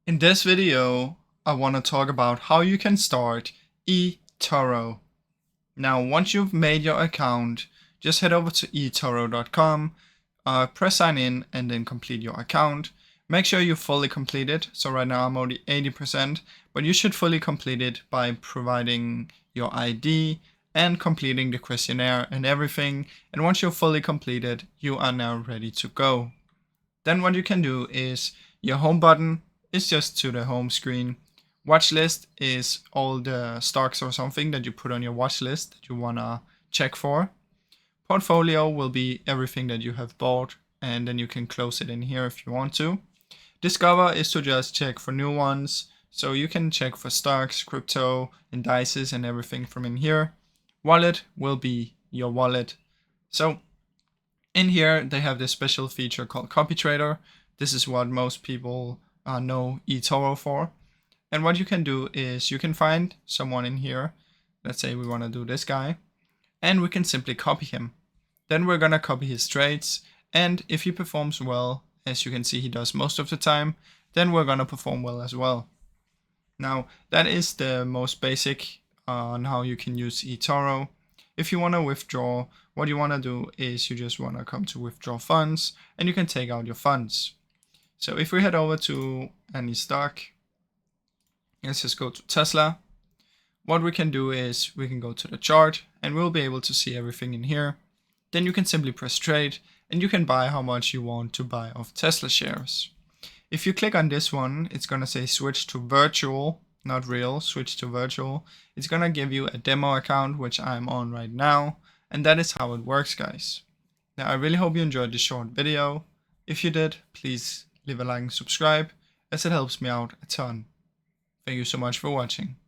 In this video, I want to talk about how you can start eToro. Now, once you've made your account, just head over to eToro.com, press sign in and then complete your account. Make sure you fully complete it. So right now I'm only 80%, but you should fully complete it by providing your ID and completing the questionnaire and everything. And once you're fully completed, you are now ready to go. Then what you can do is your home button is just to the home screen. Watch list is all the stocks or something that you put on your watch list that you wanna check for. Portfolio will be everything that you have bought, and then you can close it in here if you want to. Discover is to just check for new ones. So you can check for stocks, crypto, indices and everything from in here. Wallet will be your wallet. So in here, they have this special feature called Copy Trader. This is what most people know eToro for. And what you can do is you can find someone in here. Let's say we want to do this guy. And we can simply copy him. Then we're going to copy his trades. And if he performs well, as you can see he does most of the time, then we're going to perform well as well. Now, that is the most basic on how you can use eToro. If you want to withdraw, what you want to do is you just want to come to withdraw funds and you can take out your funds. So if we head over to any stock, let's just go to Tesla. What we can do is we can go to the chart and we'll be able to see everything in here. Then you can simply press trade and you can buy how much you want to buy of Tesla shares. If you click on this one, it's going to say switch to virtual, not real, switch to virtual. It's going to give you a demo account, which I'm on right now. And that is how it works, guys. Now, I really hope you enjoyed this short video. If you did, please leave a like and subscribe, as it helps me out a ton. Thank you so much for watching.